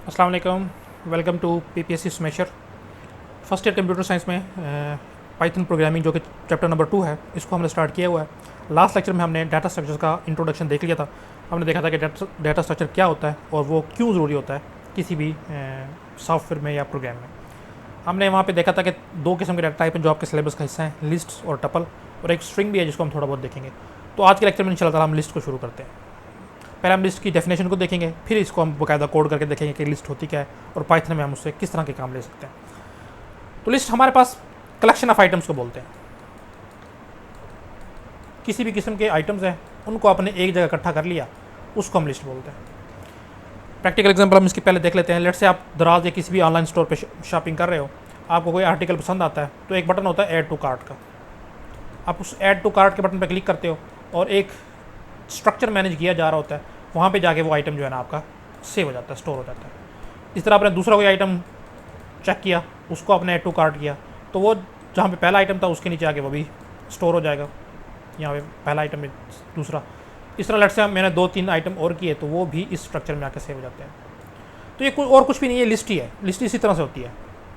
अस्सलाम वालेकुम। Welcome to PPSC Smasher. First year computer science में पाइथन प्रोग्रामिंग जो कि चैप्टर नंबर 2 है, इसको हमने स्टार्ट किया हुआ है। लास्ट लेक्चर में हमने डाटा स्ट्रक्चर्स का इंट्रोडक्शन देख लिया था। हमने देखा था कि डाटा स्ट्रक्चर क्या होता है और वो क्यों ज़रूरी होता है किसी भी सॉफ्टवेयर में या प्रोग्राम में। हमने वहाँ पे देखा था कि दो किस्म के डाटा टाइप हैं जो आपके सिलेबस का हिस्सा हैं, लिस्ट और टपल, और एक स्ट्रिंग भी है जिसको हम थोड़ा बहुत देखेंगे। तो आज के लेक्चर में इंशाल्लाह हम लिस्ट को शुरू करते हैं। पहले हम लिस्ट की डेफिनेशन को देखेंगे, फिर इसको हम बाकायदा कोड करके देखेंगे कि लिस्ट होती क्या है और पाइथन में हम उससे किस तरह के काम ले सकते हैं। तो लिस्ट हमारे पास कलेक्शन ऑफ आइटम्स को बोलते हैं। किसी भी किस्म के आइटम्स हैं उनको आपने एक जगह इकट्ठा कर लिया, उसको हम लिस्ट बोलते हैं। प्रैक्टिकल एग्जांपल हम इसके पहले देख लेते हैं। लेट से आप दराज या किसी भी ऑनलाइन स्टोर पे शॉपिंग कर रहे हो, आपको कोई आर्टिकल पसंद आता है तो एक बटन होता है ऐड टू कार्ट का। आप उस ऐड टू कार्ट के बटन पर क्लिक करते हो और एक स्ट्रक्चर मैनेज किया जा रहा होता है, वहाँ पे जाके वो आइटम जो है ना आपका सेव हो जाता है, स्टोर हो जाता है। इस तरह आपने दूसरा कोई आइटम चेक किया, उसको आपने ऐड टू कार्ट किया, तो वो जहाँ पे पहला आइटम था उसके नीचे आके वो भी स्टोर हो जाएगा। यहाँ पे पहला आइटम है, दूसरा, इस तरह लेट से मैंने 2-3 आइटम और किए तो वो भी इस स्ट्रक्चर में आके सेव हो जाते हैं। तो ये और कुछ भी नहीं है, लिस्ट ही है। लिस्ट इसी तरह से होती है,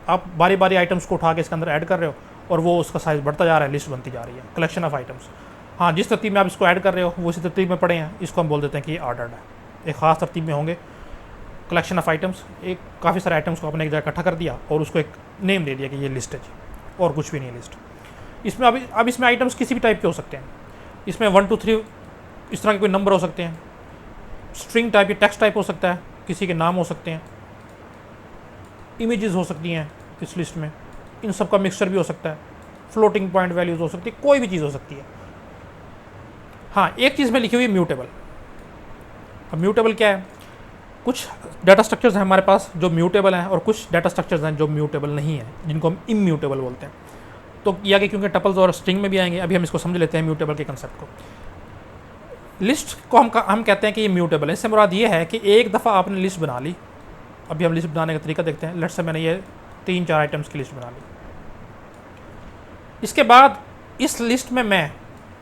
आप बारी बारी आइटम्स को उठा के इसके अंदर ऐड कर रहे हो और वो उसका साइज़ बढ़ता जा रहा है, लिस्ट बनती जा रही है, कलेक्शन ऑफ आइटम्स। हाँ, जिस तरतीब में आप इसको ऐड कर रहे हो वो इसी तरतीब में पड़े हैं, इसको हम बोल देते हैं कि ये ऑर्डर्ड है। एक ख़ास तरतीब में होंगे कलेक्शन ऑफ आइटम्स। एक काफ़ी सारे आइटम्स को आपने एक जगह इकट्ठा कर दिया और उसको एक नेम दे दिया कि ये लिस्ट है जी, और कुछ भी नहीं है लिस्ट। इसमें अब इसमें आइटम्स किसी भी टाइप के हो सकते हैं। इसमें 1 2 3 इस तरह के कोई नंबर हो सकते हैं, स्ट्रिंग टाइप या टेक्स्ट टाइप हो सकता है, किसी के नाम हो सकते हैं, इमेजेस हो सकती हैं इस लिस्ट में, इन सब का मिक्सचर भी हो सकता है, फ्लोटिंग पॉइंट वैल्यूज़ हो सकती है, कोई भी चीज़ हो सकती है। हाँ, एक चीज़ में लिखी हुई है म्यूटेबल। अब म्यूटेबल क्या है? कुछ डाटा स्ट्रक्चर्स हैं हमारे पास जो म्यूटेबल हैं और कुछ डाटा स्ट्रक्चर्स हैं जो म्यूटेबल नहीं है, जिनको हम इम्यूटेबल बोलते हैं। तो ये आगे क्योंकि टपल्स और स्ट्रिंग में भी आएंगे, अभी हम इसको समझ लेते हैं म्यूटेबल के कंसेप्ट को। लिस्ट को हम कहते हैं कि ये म्यूटेबल है। इससे मुराद ये है कि एक दफ़ा आपने लिस्ट बना ली। अभी हम लिस्ट बनाने का तरीका देखते हैं। लेट्स से मैंने ये 3-4 आइटम्स की लिस्ट बना ली। इसके बाद इस लिस्ट में मैं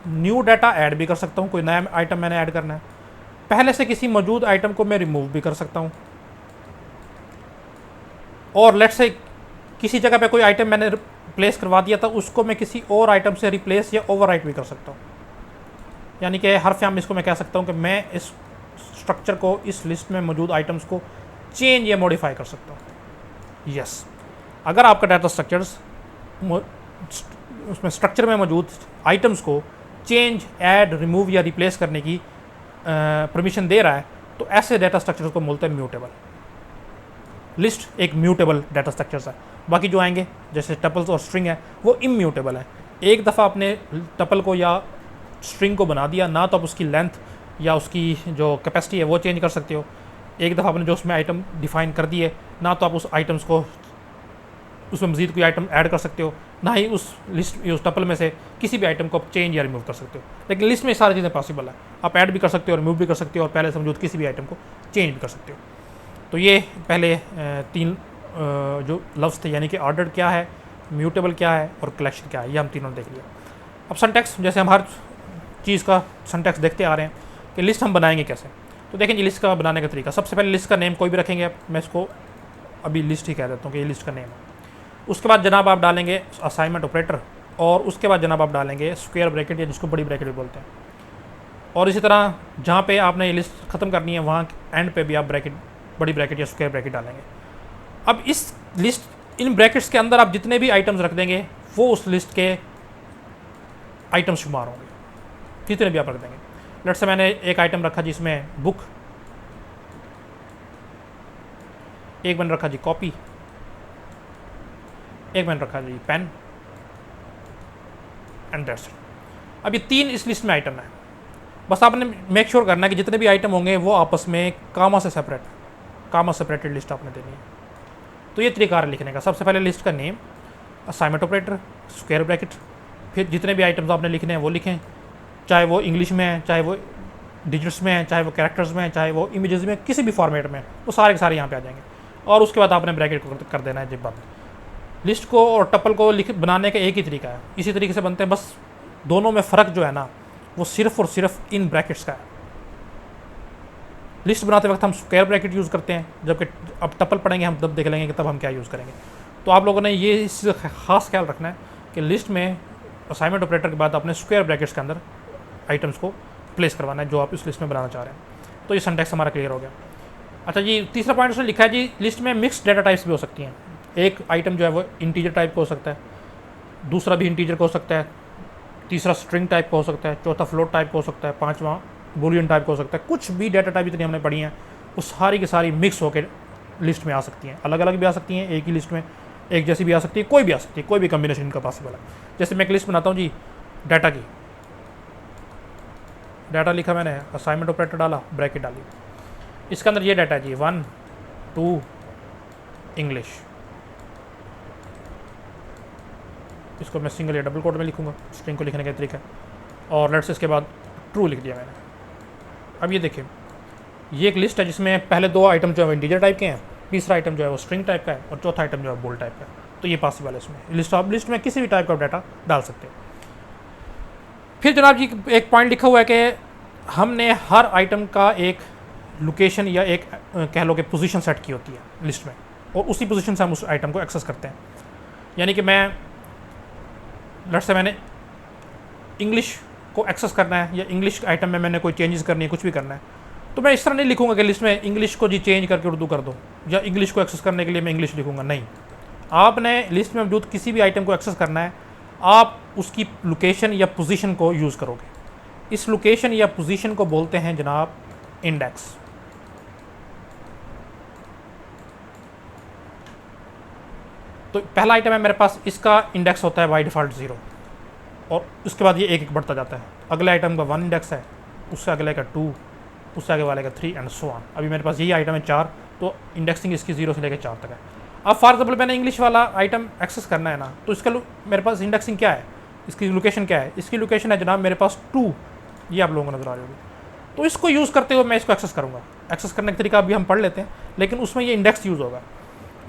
न्यू डाटा ऐड भी कर सकता हूँ, कोई नया आइटम मैंने ऐड करना है। पहले से किसी मौजूद आइटम को मैं रिमूव भी कर सकता हूँ, और लेट्स से किसी जगह पे कोई आइटम मैंने रिप्लेस करवा दिया था, उसको मैं किसी और आइटम से रिप्लेस या ओवरराइट भी कर सकता हूँ। यानी कि हर फॉर्म में इसको मैं कह सकता हूँ कि मैं इस स्ट्रक्चर को, इस लिस्ट में मौजूद आइटम्स को चेंज या मॉडिफाई कर सकता हूँ। यस, अगर आपका डाटा स्ट्रक्चर्स उसमें स्ट्रक्चर में मौजूद आइटम्स को चेंज, ऐड, रिमूव या रिप्लेस करने की परमिशन दे रहा है, तो ऐसे डाटा स्ट्रक्चर्स को बोलते हैं म्यूटेबल। लिस्ट एक म्यूटेबल डाटा स्ट्रक्चर्स है। बाकी जो आएंगे जैसे टपल्स और स्ट्रिंग है वो इम्यूटेबल है। एक दफ़ा आपने टपल को या स्ट्रिंग को बना दिया, ना तो आप उसकी लेंथ या उसकी जो कैपेसिटी है वो चेंज कर सकते हो। एक दफ़ा आपने जो उसमें आइटम डिफाइन कर दिए, ना तो आप उस आइटम्स को, उसमें मज़ीद कोई आइटम ऐड कर सकते हो, ना ही उस लिस्ट, उस टपल में से किसी भी आइटम को आप चेंज या रिमूव कर सकते हो। लेकिन लिस्ट में सारी चीज़ें पॉसिबल है, आप ऐड भी कर सकते हो, रिमूव भी कर सकते हो, और पहले से मौजूद किसी भी आइटम को चेंज भी कर सकते हो। तो ये पहले 3 जो लफ्ज़ थे, यानी कि ऑर्डर क्या है, म्यूटेबल क्या है और कलेक्शन क्या है, ये हम तीनों देख लिया। अब सिंटैक्स, जैसे हम हर चीज़ का सिंटैक्स देखते आ रहे हैं कि लिस्ट हम बनाएंगे कैसे। तो देखें जी, लिस्ट का बनाने का तरीका। सबसे पहले लिस्ट का नेम कोई भी रखेंगे आप, मैं इसको अभी लिस्ट ही कह देता हूँ कि ये लिस्ट का नेम है। उसके बाद जनाब आप डालेंगे असाइनमेंट ऑपरेटर, और उसके बाद जनाब आप डालेंगे स्क्वायर ब्रैकेट, या जिसको बड़ी ब्रैकेट भी बोलते हैं। और इसी तरह जहाँ पे आपने ये लिस्ट ख़त्म करनी है वहाँ एंड पे भी आप ब्रैकेट, बड़ी ब्रैकेट या स्क्वायर ब्रैकेट डालेंगे। अब इस लिस्ट, इन ब्रैकेट्स के अंदर आप जितने भी आइटम्स रख देंगे वो उस लिस्ट के आइटम शुमार होंगे, जितने भी आप रख देंगे। लेट्स से मैंने एक आइटम रखा जिसमें बुक, एक मैंने रखा जी कॉपी, एक मैंने रखा जी पेन, एंड दैट्स इट। अब ये 3 इस लिस्ट में आइटम है। बस आपने मेक श्योर करना है कि जितने भी आइटम होंगे वो आपस में कामा से सेपरेट, कामा सेपरेटेड लिस्ट आपने देनी है। तो ये तरीका है लिखने का। सबसे पहले लिस्ट का name, assignment operator, square bracket, फिर जितने भी आइटम्स आपने लिखने हैं वो लिखें, चाहे वो इंग्लिश में है, चाहे वो डिजिट्स में है, चाहे वो कैरेक्टर्स में है, चाहे वो इमेजेस में, किसी भी फॉर्मेट में, वो सारे के सारे यहाँ पे आ जाएंगे। और उसके बाद आपने ब्रैकेट को कर देना है जब बंद। लिस्ट को और टपल को बनाने का एक ही तरीका है, इसी तरीके से बनते हैं। बस दोनों में फ़र्क जो है ना वो सिर्फ़ और सिर्फ इन ब्रैकेट्स का है। लिस्ट बनाते वक्त हम स्क्वायर ब्रैकेट यूज़ करते हैं, जबकि अब टपल पढ़ेंगे हम तब देख लेंगे कि तब हम क्या यूज़ करेंगे। तो आप लोगों ने ये इस खास ख्याल रखना है कि लिस्ट में असाइनमेंट ऑपरेटर के बाद अपने स्क्वायर ब्रैकेट्स के अंदर आइटम्स को प्लेस करवाना है जो आप इस लिस्ट में बनाना चाह रहे हैं। तो ये सिंटैक्स हमारा क्लियर हो गया। अच्छा जी, तीसरा पॉइंट उसने लिखा है जी, लिस्ट में मिक्स डेटा टाइप्स भी हो सकती हैं। एक आइटम जो है वो इंटीजर टाइप का हो सकता है, दूसरा भी इंटीजर का हो सकता है, तीसरा स्ट्रिंग टाइप का हो सकता है, चौथा फ्लोट टाइप का हो सकता है, पांचवा बूलियन टाइप का हो सकता है। कुछ भी डेटा टाइप जितनी हमने पढ़ी हैं वो सारी की सारी मिक्स होकर लिस्ट में आ सकती हैं, अलग अलग भी आ सकती हैं, एक ही लिस्ट में एक जैसी भी आ सकती है, कोई भी आ सकती है, कोई भी कम्बिनेशन इनका पॉसिबल है। जैसे मैं एक लिस्ट बनाता हूँ जी डाटा की, डाटा लिखा मैंने, असाइनमेंट ऑपरेटर डाला, ब्रैकेट डाली, इसके अंदर ये डाटा है जी 1 2 इंग्लिश। इसको मैं सिंगल या डबल कोट में लिखूंगा, स्ट्रिंग को लिखने का तरीका, और लेट्स इसके बाद ट्रू लिख दिया मैंने। अब ये देखिए, ये एक लिस्ट है जिसमें पहले दो आइटम जो है वो इंटीजर टाइप के हैं, तीसरा आइटम जो है वो स्ट्रिंग टाइप का है, और चौथा आइटम जो है बोल्ड टाइप का है। तो ये पॉसिबल है इसमें लिस्ट, आप लिस्ट में किसी भी टाइप का डाटा डाल सकते हैं। फिर जनाब जी एक पॉइंट लिखा हुआ है कि हमने हर आइटम का एक लोकेशन या एक कह लो कि पोजीशन सेट की होती है लिस्ट में, और उसी पोजीशन से हम उस आइटम को एक्सेस करते हैं। यानी कि मैं लेट्स से मैंने इंग्लिश को एक्सेस करना है, या इंग्लिश आइटम में मैंने कोई चेंजेस करनी है, कुछ भी करना है, तो मैं इस तरह नहीं लिखूंगा कि लिस्ट में इंग्लिश को जी चेंज करके उर्दू कर दो, या इंग्लिश को एक्सेस करने के लिए मैं इंग्लिश लिखूंगा। नहीं, आपने लिस्ट में मौजूद किसी भी आइटम को एक्सेस करना है, आप उसकी लोकेशन या पोजीशन को यूज़ करोगे। इस लोकेशन या पोजीशन को बोलते हैं जनाब इंडेक्स। तो पहला आइटम है मेरे पास, इसका इंडेक्स होता है बाई डिफ़ॉल्ट 0, और उसके बाद ये एक एक बढ़ता जाता है। अगले आइटम का 1 इंडेक्स है, उससे अगले का 2, उससे आगे वाले का 3 एंड सो ऑन। अभी मेरे पास यही आइटम है 4, तो इंडेक्सिंग इसकी 0 से लेकर 4 तक है। अब फॉर एग्जाम्पल मैंने इंग्लिश वाला आइटम एक्सेस करना है ना, तो इसका मेरे पास इंडेक्सिंग क्या है, इसकी लोकेशन क्या है, इसकी लोकेशन है जनाब मेरे पास 2, ये आप लोगों को नजर आ रही होगी। तो इसको यूज़ करते हुए मैं इसको एक्सेस करूँगा। एक्सेस करने का तरीका अभी हम पढ़ लेते हैं, लेकिन उसमें ये इंडेक्स यूज़ होगा।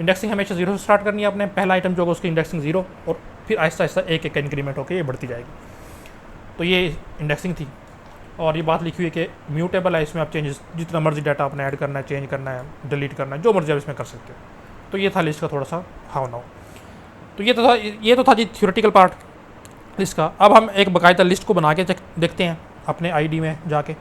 इंडेक्सिंग हमेशा 0 से स्टार्ट करनी है आपने, पहला आइटम जो होगा उसकी इंडेक्सिंग 0, और फिर आहिस्ता आहिस्ता एक एक इंक्रीमेंट होकर ये बढ़ती जाएगी। तो ये इंडेक्सिंग थी, और ये बात लिखी हुई है कि म्यूटेबल है, इसमें आप चेंजेस जितना मर्जी डाटा आपने ऐड करना है, चेंज करना है, डिलीट करना है, जो मर्जी आप इसमें कर सकते हो। तो ये था लिस्ट का थोड़ा सा हाउ नाउ। तो ये तो था जी थ्योरेटिकल पार्ट लिस्ट का। अब हम एक बाकायदा लिस्ट को बना के देखते हैं अपने आईडी में जाके,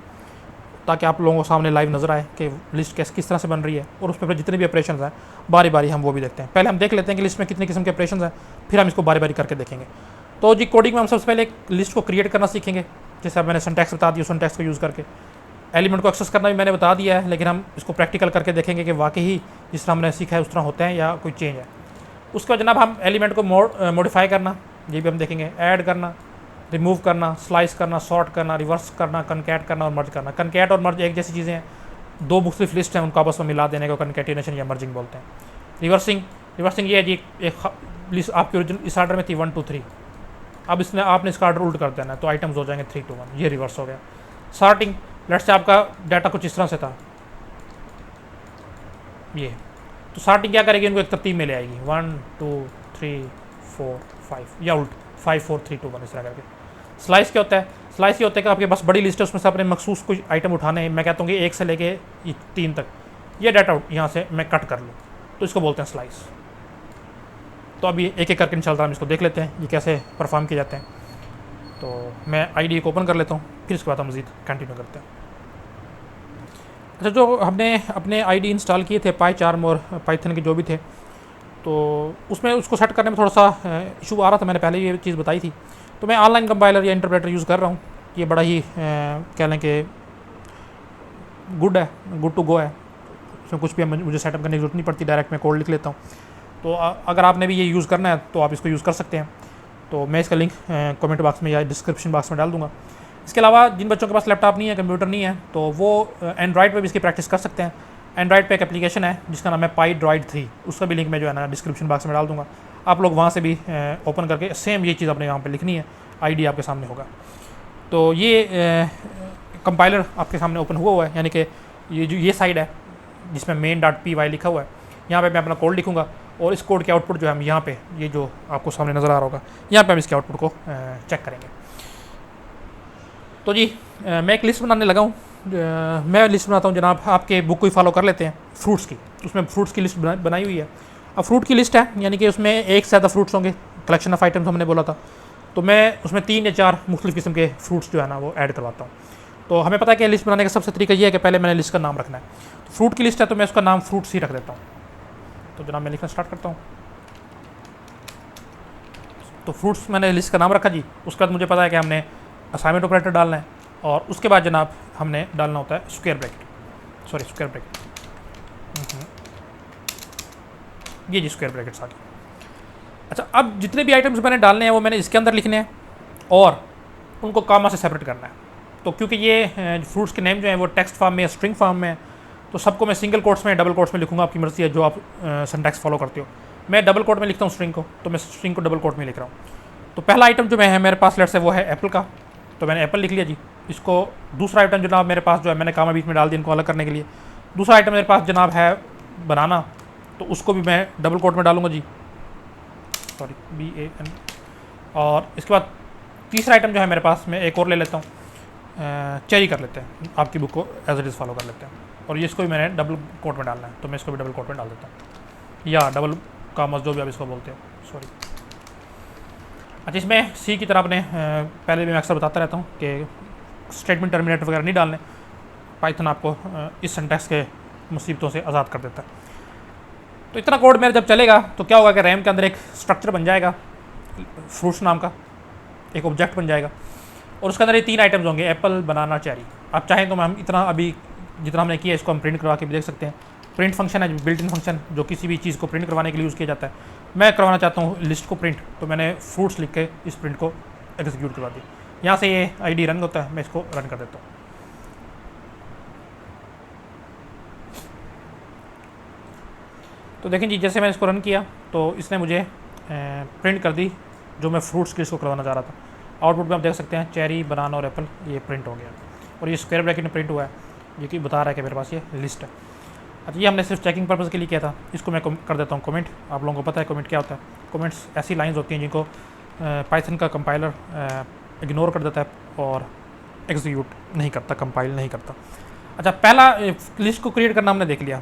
ताकि आप लोगों को सामने लाइव नज़र आए कि लिस्ट किस तरह से बन रही है, और उसमें फिर जितने भी ऑपरेशन हैं बारी बारी हम वो भी देखते हैं। पहले हम देख लेते हैं कि लिस्ट में कितने किस्म के ऑपरेशन हैं, फिर हम इसको बारी बारी करके देखेंगे। तो जी कोडिंग में हम सबसे पहले एक लिस्ट को क्रिएट करना सीखेंगे, जैसे अब मैंने सिंटैक्स बता दिया, सिंटैक्स को यूज़ करके एलिमेंट को एक्सेस करना भी मैंने बता दिया है, लेकिन हम इसको प्रैक्टिकल करके देखेंगे कि वाकई ही जिस तरह हमने सीखा है उस तरह होते हैं या कोई चेंज है। उसके बाद जनाब हम एलिमेंट को मॉडिफाई करना, ये भी हम देखेंगे, ऐड करना, रिमूव करना, स्लाइस करना, सॉर्ट करना, रिवर्स करना, कनकैट करना और मर्ज करना। कनकैट और मर्ज एक जैसी चीज़ें हैं, दो मुख्तलिफ लिस्ट हैं, उनको आपस में मिला देने को कनकैटिनेशन या मर्जिंग बोलते हैं। रिवर्सिंग ये है जी, एक लिस्ट आपकी ओरिजिनल इस आर्डर में थी 1 2 3, अब इसने आपने इसका आर्डर उल्ट कर देना है, तो आइटम्स हो जाएंगे 3 2 1, ये रिवर्स हो गया। सॉर्टिंग, लेट्स से आपका डाटा कुछ इस तरह से था ये, तो सॉर्टिंग क्या करेगी, इनको एक तरतीब में ले आएगी 1 2 3 4 5, या उल्ट 5 4 3 2 1 इस तरह करके। स्लाइस क्या होता है, स्लाइस ये होता है कि आपके पास बड़ी लिस्ट है, उसमें से अपने मखसूस कुछ आइटम उठाने हैं, मैं कहता हूँ कि 1 से लेके 3 तक ये डाटा यहाँ से मैं कट कर लूँ, तो इसको बोलते हैं स्लाइस। तो अभी एक एक करके इंशाल्लाह हम इसको देख लेते हैं ये कैसे परफॉर्म किए जाते हैं। तो मैं आईडी को ओपन कर लेता हूँ, फिर इसके बाद हम मज़ीद कंटिन्यू करते हैं। अच्छा, जो हमने अपने आईडी इंस्टॉल किए थे पाईचार्म और पाइथन के जो भी थे, तो उसमें उसको सेट करने में थोड़ा सा इशू आ रहा था, मैंने पहले ये चीज़ बताई थी। तो मैं ऑनलाइन कंपाइलर या इंटरप्रेटर यूज़ कर रहा हूँ, ये बड़ा ही कह लें कि गुड टू गो है, उसमें कुछ भी मुझे सेटअप करने की जरूरत नहीं पड़ती, डायरेक्ट मैं कोड लिख लेता हूँ। तो अगर आपने भी ये यूज़ करना है तो आप इसको यूज़ कर सकते हैं। तो मैं इसका लिंक कमेंट बॉक्स में या डिस्क्रिप्शन बॉक्स में डाल दूँगा। इसके अलावा जिन बच्चों के पास लैपटॉप नहीं है, कंप्यूटर नहीं है, तो वो एंड्रॉइड पर भी इसकी प्रैक्टिस कर सकते हैं। एंड्रॉइड पे एक एप्लीकेशन है जिसका नाम है पाईड्रॉइड 3, उसका भी लिंक मैं जो है ना डिस्क्रिप्शन बॉक्स में डाल दूँगा। आप लोग वहाँ से भी ओपन करके सेम ये चीज़ अपने यहाँ पे लिखनी है, आईडी आपके सामने होगा। तो ये कंपाइलर आपके सामने ओपन हुआ है, यानी कि ये साइड है जिसमें main.py लिखा हुआ है, यहाँ पे मैं अपना कोड लिखूँगा, और इस कोड के आउटपुट जो है हम यहाँ पे ये जो आपको सामने नज़र आ रहा होगा, यहाँ पे हम इसके आउटपुट को चेक करेंगे। तो जी मैं एक लिस्ट बनाने लगा हूँ, मैं लिस्ट बनाता हूँ जनाब, आपके बुक को ही फॉलो कर लेते हैं फ्रूट्स की, उसमें फ्रूट्स की लिस्ट बनाई हुई है। अब फ्रूट की लिस्ट है यानी कि उसमें एक से ज़्यादा फ्रूट्स होंगे, कलेक्शन ऑफ आइटम्स हमने बोला था, तो मैं उसमें 3 या 4 मुख्तलिफ किस्म के फ्रूट्स जो है ना वो ऐड करवाता हूँ। तो हमें पता है कि लिस्ट बनाने का सबसे तरीका ये है कि पहले मैंने लिस्ट का नाम रखना है। तो फ्रूट की लिस्ट है तो मैं उसका नाम फ्रूट्स ही रख देता हूँ। तो जनाब मैं लिखना स्टार्ट करता हूँ। तो फ्रूट्स मैंने लिस्ट का नाम रखा जी। उसके बाद मुझे पता है कि हमने असाइनमेंट ऑपरेटर डालना है और उसके बाद जनाब हमने डालना होता है square bracket, sorry square bracket, ये जी स्क्वायर ब्रैकेट्स आ गए। अच्छा, अब जितने भी आइटम्स मैंने डालने हैं वो मैंने इसके अंदर लिखने हैं और उनको कामा से सेपरेट करना है। तो क्योंकि ये फ्रूट्स के नेम जो हैं वो टेक्स्ट फॉर्म में या स्ट्रिंग फॉर्म में है, तो सबको मैं सिंगल कोट्स में डबल कोट्स में लिखूंगा, आपकी मर्जी है जो आप सिंटैक्स फॉलो करते हो। मैं डबल कोट में लिखता हूँ स्ट्रिंग को, तो मैं स्ट्रिंग को डबल कोट में लिख रहा हूँ। तो पहला आइटम जो मैं है मेरे पास लेट्स है वो है एप्पल का, तो मैंने एप्पल लिख लिया जी। इसको दूसरा आइटम जनाब मेरे पास जो है मैंने कामा बीच में डाल दिया इनको अलग करने के लिए। दूसरा आइटम मेरे पास जनाब है बनाना, तो उसको भी मैं डबल कोट में डालूंगा जी, सॉरी BAN। और इसके बाद तीसरा आइटम जो है मेरे पास, मैं एक और ले लेता हूँ, चेरी कर लेते हैं, आपकी बुक को एज इट इज़ फॉलो कर लेते हैं। और ये इसको भी मैंने डबल कोट में डालना है, तो मैं इसको भी डबल कोट में डाल देता हूँ, या डबल कामर्स जो भी आप इसको बोलते हो, सॉरी। अच्छा, इसमें सी की तरह आपने पहले भी मैं अक्सर बताता रहता हूँ कि स्टेटमेंट टर्मिनेटर वगैरह नहीं डालने, पाइथन आपको इस सिंटैक्स के मुसीबतों से आज़ाद कर देता है। तो इतना कोड मेरा जब चलेगा तो क्या होगा कि रैम के अंदर एक स्ट्रक्चर बन जाएगा, फ्रूट्स नाम का एक ऑब्जेक्ट बन जाएगा, और उसके अंदर ये 3 आइटम्स होंगे, एप्पल, बनाना, चेरी। आप चाहें तो हम इतना अभी जितना हमने किया इसको हम प्रिंट करवा के भी देख सकते हैं। प्रिंट फंक्शन है, बिल्ट इन फंक्शन जो किसी भी चीज़ को प्रिंट करवाने के लिए यूज़ किया जाता है। मैं करवाना चाहता हूँ लिस्ट को प्रिंट, तो मैंने फ्रूट्स लिख के इस प्रिंट को एग्जीक्यूट करवा दी। यहाँ से ये ID रन होता है, मैं इसको रन कर देता हूँ। तो देखें जी, जैसे मैंने इसको रन किया तो इसने मुझे प्रिंट कर दी जो मैं फ्रूट्स की इसको करवाना चाह रहा था। आउटपुट में आप देख सकते हैं चेरी, बनाना और एप्पल ये प्रिंट हो गया, और ये स्क्वायर ब्रैकेट में प्रिंट हुआ है, ये कि बता रहा है कि मेरे पास ये लिस्ट है। अच्छा, ये हमने सिर्फ चेकिंग पर्पज़ के लिए किया था। इसको मैं कर देता हूँ कमेंट। आप लोगों को पता है कमेंट क्या होता है। कमेंट्स ऐसी लाइंस होती हैं जिनको पाइथन का कंपाइलर इग्नोर कर देता है और एग्जीक्यूट नहीं करता, कंपाइल नहीं करता। अच्छा, पहला लिस्ट को क्रिएट करना हमने देख लिया।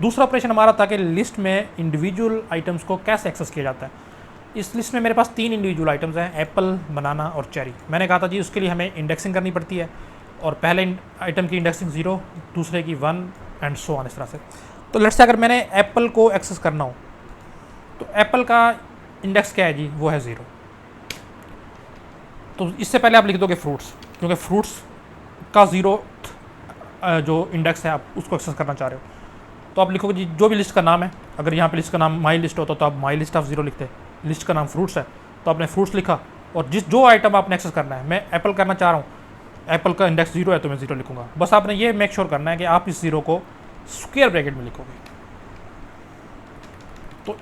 दूसरा ऑपरेशन हमारा था कि लिस्ट में इंडिविजुअल आइटम्स को कैसे एक्सेस किया जाता है। इस लिस्ट में मेरे पास 3 इंडिविजुअल आइटम्स हैं, एप्पल, बनाना और चेरी। मैंने कहा था जी उसके लिए हमें इंडेक्सिंग करनी पड़ती है, और पहले आइटम की इंडेक्सिंग 0, दूसरे की 1 एंड सो ऑन, इस तरह से। तो लेट्स से अगर मैंने एप्पल को एक्सेस करना हो तो एप्पल का इंडेक्स क्या है जी, वो है 0। तो इससे पहले आप लिख दोगे फ्रूट्स, क्योंकि फ्रूट्स का 0 जो इंडेक्स है आप उसको एक्सेस करना चाह रहे हो। तो आप लिखोगे जी जो भी लिस्ट का नाम है, अगर यहाँ पे लिस्ट का नाम माई लिस्ट होता तो आप माई लिस्ट ऑफ 0 लिखते। लिस्ट का नाम फ्रूट्स है तो आपने फ्रूट्स लिखा, और जो आइटम आपने एक्सेस करना है, मैं एप्पल करना चाह रहा हूँ, एप्पल का इंडेक्स 0 है तो मैं 0 लिखूंगा। बस आपने ये मेक श्योर करना है कि आप इस 0 को स्क्वायर ब्रैकेट में लिखोगे। तो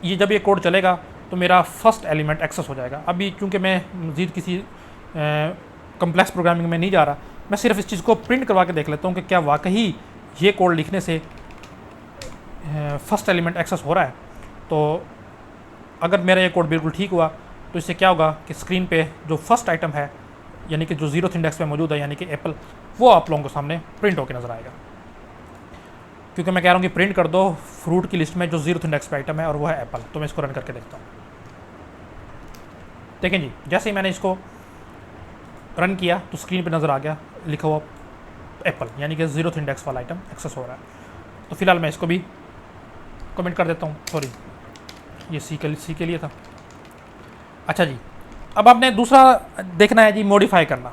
ये जब ये कोड चलेगा तो मेरा फर्स्ट एलिमेंट एक्सेस हो जाएगा। अभी चूँकि मैं मज़ीद किसी कम्प्लेक्स प्रोग्रामिंग में नहीं जा रहा, मैं सिर्फ इस चीज़ को प्रिंट करवा के देख लेता हूँ कि क्या वाकई ये कोड लिखने से फर्स्ट एलिमेंट एक्सेस हो रहा है। तो अगर मेरा ये कोड बिल्कुल ठीक हुआ तो इससे क्या होगा कि स्क्रीन पे जो फर्स्ट आइटम है, यानी कि जो 0th इंडेक्स पे मौजूद है, यानी कि एप्पल, वो आप लोगों के सामने प्रिंट होकर नजर आएगा। क्योंकि मैं कह रहा हूँ कि प्रिंट कर दो फ्रूट की लिस्ट में जो 0th इंडेक्स पे आइटम है और वो है एप्पल। तो मैं इसको रन करके देखता हूँ। देखें जी, जैसे ही मैंने इसको रन किया तो स्क्रीन पे नज़र आ गया लिखा हुआ एप्पल, यानी कि 0th इंडेक्स वाला आइटम एक्सेस हो रहा है। तो फिलहाल मैं इसको भी कमेंट कर देता हूँ, सॉरी ये सी के लिए था। अच्छा जी, अब आपने दूसरा देखना है जी, मॉडिफाई करना।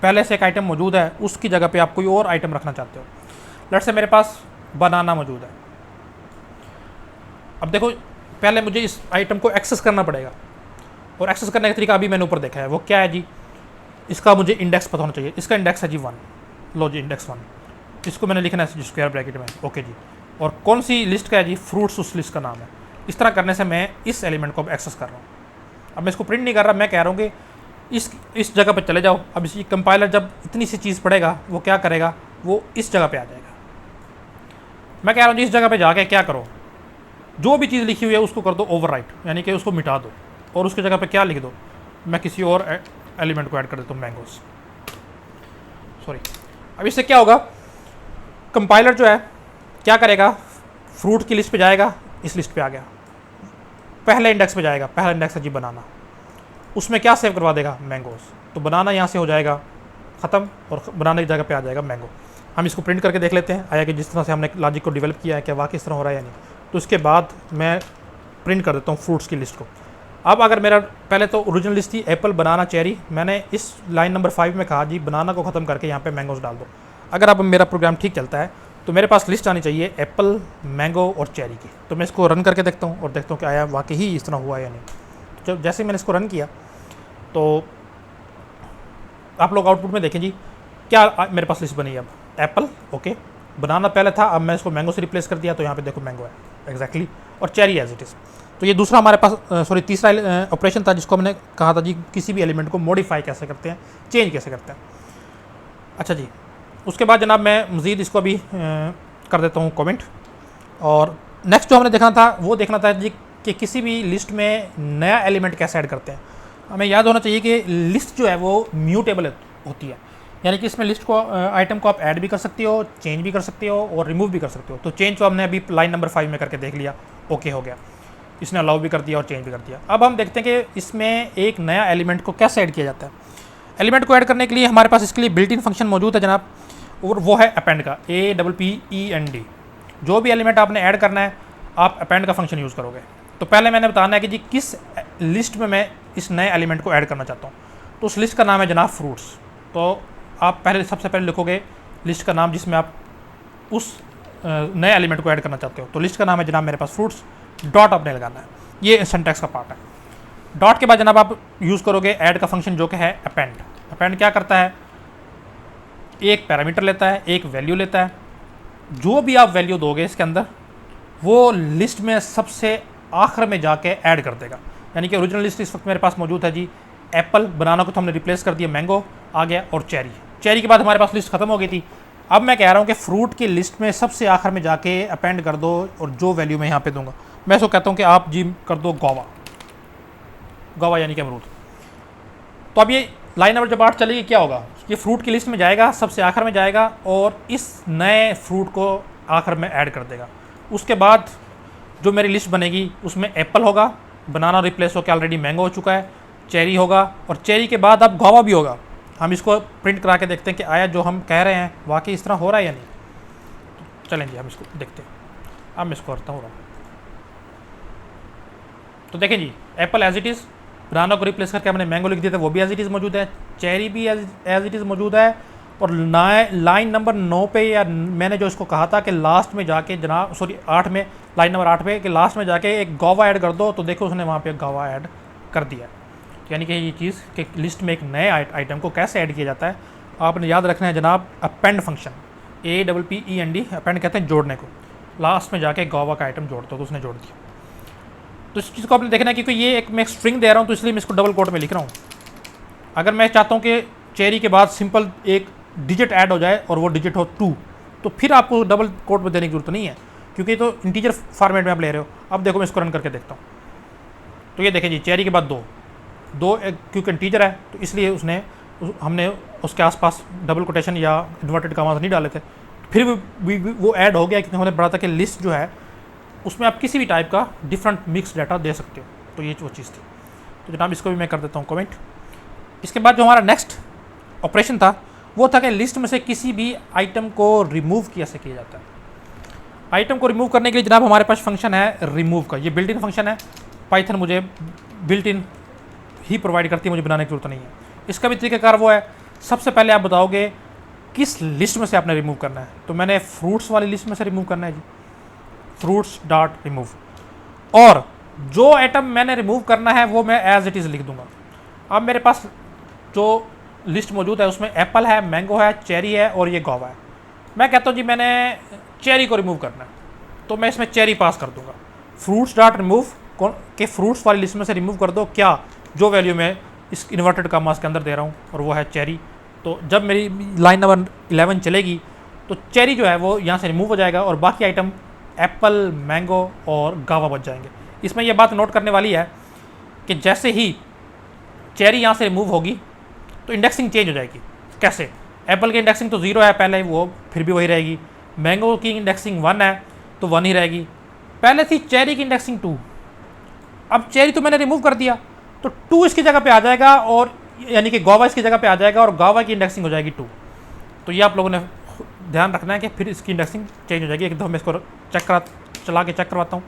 पहले से एक आइटम मौजूद है, उसकी जगह पे आप कोई और आइटम रखना चाहते हो। लेट्स से मेरे पास बनाना मौजूद है। अब देखो, पहले मुझे इस आइटम को एक्सेस करना पड़ेगा, और एक्सेस करने का तरीका अभी मैंने ऊपर देखा है। वो क्या है जी, इसका मुझे इंडेक्स पता होना चाहिए। इसका इंडेक्स है जी 1, लो जी इंडेक्स 1। इसको मैंने लिखना है जी स्क्वायर ब्रैकेट में, ओके जी। और कौन सी लिस्ट का है जी, फ्रूट्स उस लिस्ट का नाम है। इस तरह करने से मैं इस एलिमेंट को अब एक्सेस कर रहा हूँ। अब मैं इसको प्रिंट नहीं कर रहा, मैं कह रहा हूँ कि इस जगह पे चले जाओ। अब इसी कंपाइलर जब इतनी सी चीज़ पढ़ेगा वो क्या करेगा, वो इस जगह पे आ जाएगा। मैं कह रहा हूँ जी इस जगह पे जाके क्या करो, जो भी चीज़ लिखी हुई है उसको कर दो ओवरराइट, यानी कि उसको मिटा दो, और उसकी जगह पे क्या लिख दो, मैं किसी और एलिमेंट को ऐड कर देता हूँ, मैंगोस, सॉरी। अब इससे क्या होगा, कंपाइलर जो है क्या करेगा, फ्रूट की लिस्ट पे जाएगा, इस लिस्ट पे आ गया, पहले इंडेक्स पे जाएगा, पहला इंडेक्स है जी बनाना, उसमें क्या सेव करवा देगा, मैंगोज। तो बनाना यहाँ से हो जाएगा ख़त्म और बनाने की जगह पे आ जाएगा मैंगो। हम इसको प्रिंट करके देख लेते हैं आया कि जिस तरह से हमने लॉजिक को डेवलप किया है क्या वाकई इस तरह हो रहा है या नहीं। तो इसके बाद मैं प्रिंट कर देता हूँ फ्रूट्स की लिस्ट को। अब अगर मेरा पहले तो ओरिजिनल लिस्ट थी एप्पल बनाना चेरी, मैंने इस लाइन नंबर 5 में कहा जी बनाना को ख़त्म करके यहाँ पे मैंगोज डाल दो। अगर अब मेरा प्रोग्राम ठीक चलता है तो मेरे पास लिस्ट आनी चाहिए एप्पल, मैंगो और चेरी की। तो मैं इसको रन करके देखता हूँ और देखता हूँ कि आया वाकई ही इस तरह हुआ या नहीं। तो जैसे मैंने इसको रन किया तो आप लोग आउटपुट में देखें जी क्या मेरे पास लिस्ट बनी है। अब एप्पल ओके, बनाना पहले था, अब मैं इसको मैंगो से रिप्लेस कर दिया तो यहाँ पे देखो मैंगो है एग्जैक्टली, और चेरी एज इट इज़। तो ये दूसरा हमारे पास तीसरा ऑपरेशन था जिसको हमने कहा था जी किसी भी एलिमेंट को मॉडिफाई कैसे करते हैं, चेंज कैसे करते हैं। अच्छा जी, उसके बाद जनाब मैं मज़ीद इसको अभी कर देता हूँ कमेंट। और नेक्स्ट जो हमने देखना था वो देखना था जी कि किसी भी लिस्ट में नया एलिमेंट कैसे ऐड करते हैं। हमें याद होना चाहिए कि लिस्ट जो है वो म्यूटेबल होती है, यानी कि इसमें लिस्ट को आइटम को आप ऐड भी कर सकते हो, चेंज भी कर सकते हो और रिमूव भी कर सकते हो। तो चेंज तो हमने अभी लाइन नंबर 5 में करके देख लिया, ओके हो गया, इसने अलाउ भी कर दिया और चेंज भी कर दिया। अब हम देखते हैं कि इसमें एक नया एलिमेंट को कैसे ऐड किया जाता है। एलिमेंट को ऐड करने के लिए हमारे पास इसके लिए बिल्ट इन फंक्शन मौजूद है जनाब, और वो है अपेंड का, APPEND। जो भी एलिमेंट आपने ऐड करना है आप अपेंड का फंक्शन यूज़ करोगे। तो पहले मैंने बताना है कि जी किस लिस्ट में मैं इस नए एलिमेंट को ऐड करना चाहता हूँ। तो उस लिस्ट का नाम है जनाब फ्रूट्स। तो आप पहले सबसे पहले लिखोगे लिस्ट का नाम जिसमें आप उस नए एलिमेंट को ऐड करना चाहते हो। तो लिस्ट का नाम है जनाब मेरे पास फ्रूट्स, डॉट आपने लगाना है, ये सिंटैक्स का पार्ट है। डॉट के बाद जनाब आप यूज़ करोगे ऐड का फंक्शन जो कि है अपेंड। अपेंड क्या करता है, एक पैरामीटर लेता है, एक वैल्यू लेता है, जो भी आप वैल्यू दोगे इसके अंदर वो लिस्ट में सबसे आखिर में जाके ऐड कर देगा। यानी कि ओरिजिनल लिस्ट इस वक्त मेरे पास मौजूद है जी एप्पल, बनाना को तो हमने रिप्लेस कर दिया, मैंगो आ गया और चेरी। चेरी के बाद हमारे पास लिस्ट खत्म हो गई थी। अब मैं कह रहा हूँ कि फ्रूट की लिस्ट में सबसे आखिर में जाके अपेंड कर दो और जो वैल्यू मैं यहाँ पे दूंगा, मैं इसको कहता हूँ कि आप जी कर दो गोवा, गोवा यानी कि अमरूद। तो अब ये लाइन नंबर जब 8 चलेगी क्या होगा, ये फ्रूट की लिस्ट में जाएगा, सबसे आखिर में जाएगा और इस नए फ्रूट को आखिर में ऐड कर देगा। उसके बाद जो मेरी लिस्ट बनेगी उसमें एप्पल होगा, बनाना रिप्लेस होकर ऑलरेडी मैंगो हो चुका है, चेरी होगा और चेरी के बाद अब गोवा भी होगा। हम इसको प्रिंट करा के देखते हैं कि आया जो हम कह रहे हैं वाकई इस तरह हो रहा है या नहीं। तो चलें जी हम इसको देखते हैं। अब मैं इसको करता हूँ। तो देखें जी एप्पल एज इट इज़, बनाना को रिप्लेस करके हमने मैंगो लिख दिया था, वो भी एज इट इज़ मौजूद है, चेरी भी एज इट इज़ मौजूद है। और लाइन नंबर 9 पे, या मैंने जो इसको कहा था कि लास्ट में जाके जनाब 8 में, लाइन नंबर 8 पे कि लास्ट में जाके एक गोवा ऐड कर दो, तो देखो उसने वहाँ पे गोवा ऐड कर दिया। यानी कि ये चीज़ कि लिस्ट में एक नए आइटम को कैसे ऐड किया जाता है आपने याद रखना है जनाब, अपेंड फंक्शन, APPEND, अपेंड कहते हैं जोड़ने को। लास्ट में जाके गोवा का आइटम जोड़ दो, तो उसने जोड़ दिया। तो इस चीज़ को आपने देखना है क्योंकि ये एक मैं स्ट्रिंग दे रहा हूँ तो इसलिए मैं इसको डबल कोट में लिख रहा हूँ। अगर मैं चाहता हूँ कि चेरी के बाद सिंपल एक डिजिट ऐड हो जाए और वो डिजिट हो 2, तो फिर आपको डबल कोट में देने की जरूरत नहीं है क्योंकि तो इंटीजर फॉर्मेट में आप ले रहे हो। अब देखो मैं इसको रन करके देखता हूँ। तो ये देखें जी चेरी के बाद 2 क्योंकि इंटीजर है तो इसलिए हमने उसके आसपास डबल कोटेशन या इन्वर्टेड कॉमास नहीं डाले थे, फिर भी वो ऐड हो गया क्योंकि हमने पढ़ा था कि लिस्ट जो है उसमें आप किसी भी टाइप का डिफरेंट मिक्स डाटा दे सकते हो। तो ये वो चीज़ थी। तो जनाब इसको भी मैं कर देता हूँ कमेंट। इसके बाद जो हमारा नेक्स्ट ऑपरेशन था वो था कि लिस्ट में से किसी भी आइटम को रिमूव कैसे किया जाता है। आइटम को रिमूव करने के लिए जनाब हमारे पास फंक्शन है रिमूव का, ये बिल्ट इन फंक्शन है, पाइथन मुझे बिल्ट इन ही प्रोवाइड करती है, मुझे बनाने की जरूरत नहीं है। इसका भी तरीकाकार वो है, सबसे पहले आप बताओगे किस लिस्ट में से आपने रिमूव करना है। तो मैंने फ्रूट्स वाली लिस्ट में से रिमूव करना है जी, फ्रूट्स डॉट रिमूव, और जो आइटम मैंने रिमूव करना है वो मैं एज इट इज़ लिख दूंगा। अब मेरे पास जो लिस्ट मौजूद है उसमें एप्पल है, मैंगो है, चेरी है और ये गोवा है। मैं कहता हूँ जी मैंने चेरी को रिमूव करना है तो मैं इसमें चेरी पास कर दूंगा। फ्रूट्स डॉट रिमूव के फ्रूट्स वाली लिस्ट में से रिमूव कर दो क्या जो वैल्यू मैं इस इन्वर्टेड कॉमास के अंदर दे रहा हूँ, और वो है चेरी। तो जब मेरी लाइन नंबर 11 चलेगी तो चेरी जो है वो यहाँ से रिमूव हो जाएगा और बाकी आइटम एप्पल, मैंगो और गावा बच जाएंगे। इसमें यह बात नोट करने वाली है कि जैसे ही चेरी यहाँ से रिमूव होगी तो इंडेक्सिंग चेंज हो जाएगी। कैसे? एप्पल की इंडेक्सिंग तो 0 है पहले, वो फिर भी वही रहेगी। मैंगो की इंडेक्सिंग 1 है तो 1 ही रहेगी। पहले थी चेरी की इंडेक्सिंग 2, अब चेरी तो मैंने रिमूव कर दिया तो 2 इसकी जगह पे आ जाएगा, और यानी कि गोवा इसकी जगह पे आ जाएगा और गोवा की इंडेक्सिंग हो जाएगी 2। तो ये आप लोगों ने ध्यान रखना है कि फिर इसकी इंडेक्सिंग चेंज हो जाएगी। एकदम मैं इसको चला के चेक करवाता हूँ,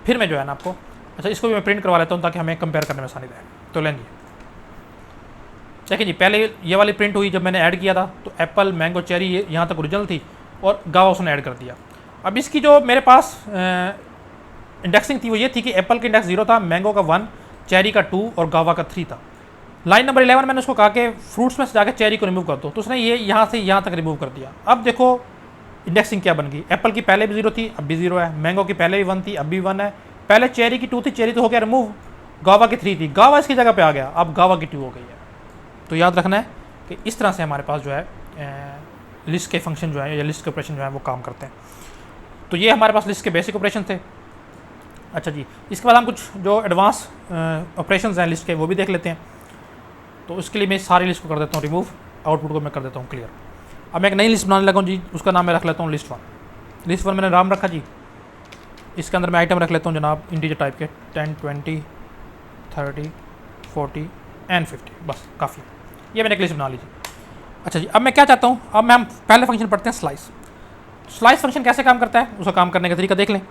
फिर मैं जो है ना आपको, अच्छा इसको भी मैं प्रिंट करवा लेता हूँ ताकि हमें कंपेयर करने में आसानी रहे। तो लें जी, देखिए जी, पहले ये वाली प्रिंट हुई जब मैंने ऐड किया था, तो एप्पल मैंगो चेरी यहाँ तक ओरिजिनल थी और गावा उसने ऐड कर दिया। अब इसकी जो मेरे पास इंडेक्सिंग थी वो ये थी कि एप्पल का इंडेक्स 0 था, मैंगो का 1, चेरी का 2 और गावा का 3 था। लाइन नंबर 11 मैंने उसको कहा कि फ्रूट्स में से जाकर चेरी को रिमूव कर दो, तो उसने ये यहाँ से यहाँ तक रिमूव कर दिया। अब देखो इंडेक्सिंग क्या बन गई, एप्पल की पहले भी 0 थी अब भी 0 है, मैंगो की पहले भी 1 थी अब भी 1 है, पहले चेरी की 2 थी, चेरी तो हो गया रिमूव, गावा की 3 थी, गावा इसकी जगह पे आ गया, अब गावा की 2 हो गई है। तो याद रखना है कि इस तरह से हमारे पास जो है लिस्ट के फंक्शन जो है या लिस्ट के ऑपरेशन जो है वो काम करते हैं। तो ये हमारे पास लिस्ट के बेसिक ऑपरेशन थे। अच्छा जी, इसके बाद हम कुछ जो एडवांस ऑपरेशंस हैं लिस्ट के वो भी देख लेते हैं। तो उसके लिए मैं सारी लिस्ट को कर देता हूँ रिमूव, आउटपुट को मैं कर देता हूँ क्लियर। अब मैं एक नई लिस्ट बनाने लगा हूँ जी, उसका नाम मैं रख लेता हूँ लिस्ट 1। लिस्ट 1 मैंने नाम रखा जी, इसके अंदर मैं आइटम रख लेता हूँ जनाब इंटीजर टाइप के 10, 20, 30, 40 एंड 50, बस काफ़ी। ये मैंने एक लिस्ट बना ली जी। अच्छा जी, अब मैं क्या चाहता हूँ, अब मैं हम पहले फंक्शन पढ़ते हैं स्लाइस। स्लाइस फंक्शन कैसे काम करता है उसका काम करने का तरीका देख लें।